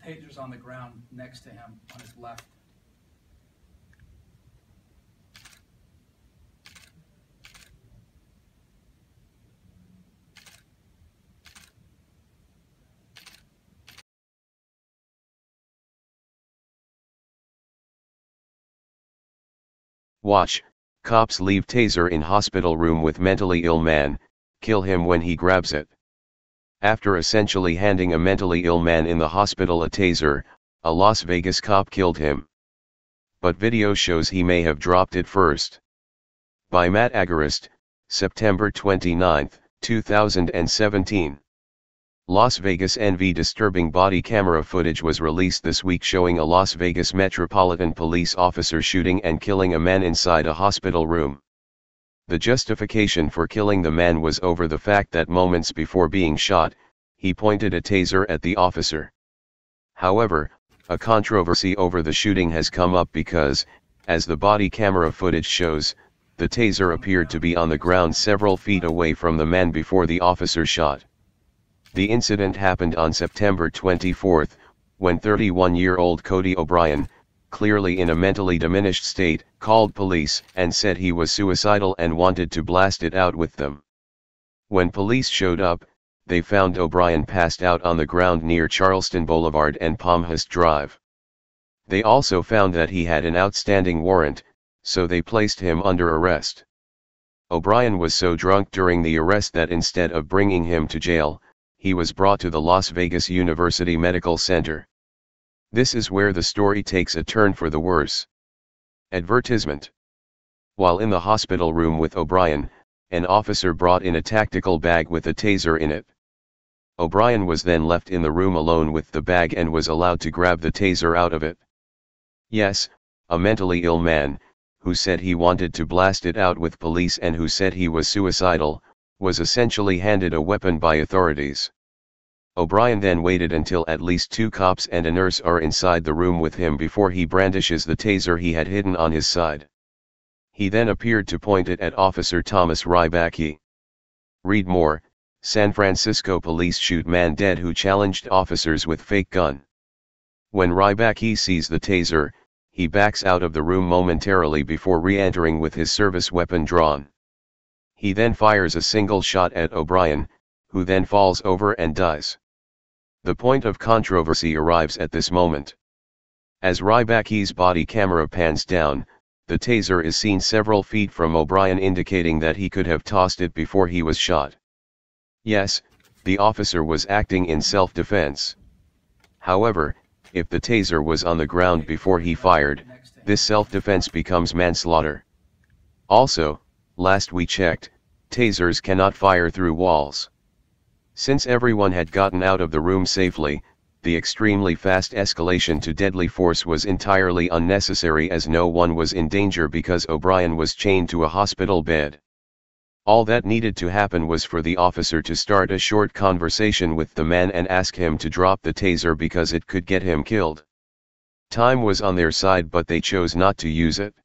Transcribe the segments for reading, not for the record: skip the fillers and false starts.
Taser's on the ground next to him on his left. Watch, cops leave taser in hospital room with mentally ill man, kill him when he grabs it. After essentially handing a mentally ill man in the hospital a taser, a Las Vegas cop killed him. But video shows he may have dropped it first. By Matt Agarist, September 29, 2017. Las Vegas NV disturbing body camera footage was released this week showing a Las Vegas Metropolitan Police officer shooting and killing a man inside a hospital room. The justification for killing the man was over the fact that moments before being shot, he pointed a taser at the officer. However, a controversy over the shooting has come up because, as the body camera footage shows, the taser appeared to be on the ground several feet away from the man before the officer shot. The incident happened on September 24, when 31-year-old Cody O'Brien, clearly in a mentally diminished state, called police and said he was suicidal and wanted to blast it out with them. When police showed up, they found O'Brien passed out on the ground near Charleston Boulevard and Palmhurst Drive. They also found that he had an outstanding warrant, so they placed him under arrest. O'Brien was so drunk during the arrest that instead of bringing him to jail, he was brought to the Las Vegas University Medical Center. This is where the story takes a turn for the worse. Advertisement. While in the hospital room with O'Brien, an officer brought in a tactical bag with a taser in it. O'Brien was then left in the room alone with the bag and was allowed to grab the taser out of it. Yes, a mentally ill man, who said he wanted to blast it out with police and who said he was suicidal, was essentially handed a weapon by authorities. O'Brien then waited until at least 2 cops and a nurse are inside the room with him before he brandishes the taser he had hidden on his side. He then appeared to point it at Officer Thomas Rybacki. Read more, San Francisco police shoot man dead who challenged officers with fake gun. When Rybacki sees the taser, he backs out of the room momentarily before re-entering with his service weapon drawn. He then fires a single shot at O'Brien, who then falls over and dies. The point of controversy arrives at this moment. As Rybacki's body camera pans down, the taser is seen several feet from O'Brien, indicating that he could have tossed it before he was shot. Yes, the officer was acting in self-defense. However, if the taser was on the ground before he fired, this self-defense becomes manslaughter. Also, last we checked, tasers cannot fire through walls. Since everyone had gotten out of the room safely, the extremely fast escalation to deadly force was entirely unnecessary as no one was in danger because O'Brien was chained to a hospital bed. All that needed to happen was for the officer to start a short conversation with the man and ask him to drop the taser because it could get him killed. Time was on their side, but they chose not to use it.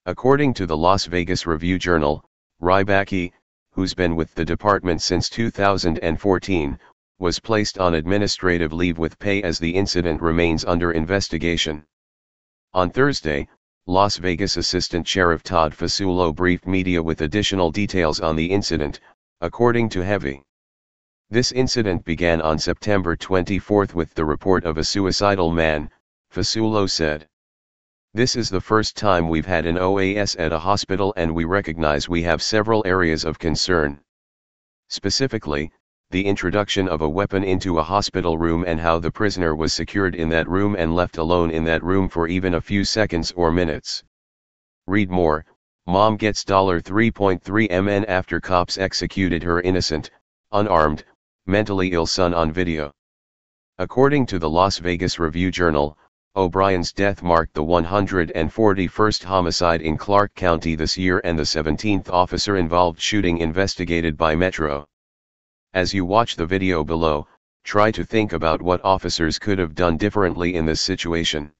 According to the Las Vegas Review-Journal, Rybacki, who's been with the department since 2014, was placed on administrative leave with pay as the incident remains under investigation. On Thursday, Las Vegas Assistant Sheriff Todd Fasullo briefed media with additional details on the incident, according to Heavy. This incident began on September 24 with the report of a suicidal man, Fasullo said. This is the first time we've had an OAS at a hospital and we recognize we have several areas of concern. Specifically, the introduction of a weapon into a hospital room and how the prisoner was secured in that room and left alone in that room for even a few seconds or minutes. Read more, mom gets $3.3 million after cops executed her innocent, unarmed, mentally ill son on video. According to the Las Vegas Review-Journal, O'Brien's death marked the 141st homicide in Clark County this year and the 17th officer-involved shooting investigated by Metro. As you watch the video below, try to think about what officers could have done differently in this situation.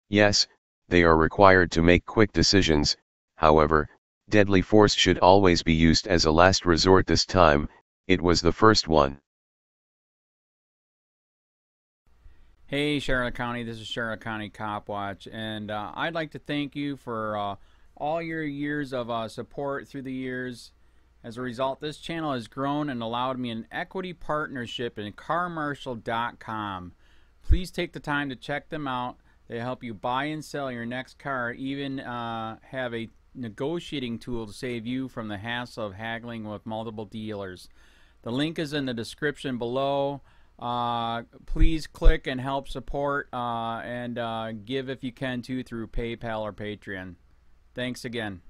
Yes, they are required to make quick decisions, however, deadly force should always be used as a last resort. This time, It was the first one. Hey Charlotte County, this is Charlotte County COPWATCH, and I'd like to thank you for all your years of support through the years. As a result, this channel has grown and allowed me an equity partnership in carmarshal.com. Please take the time to check them out. They help you buy and sell your next car, even have a negotiating tool to save you from the hassle of haggling with multiple dealers. The link is in the description below. Please click and help support and give if you can too through PayPal or Patreon. Thanks again.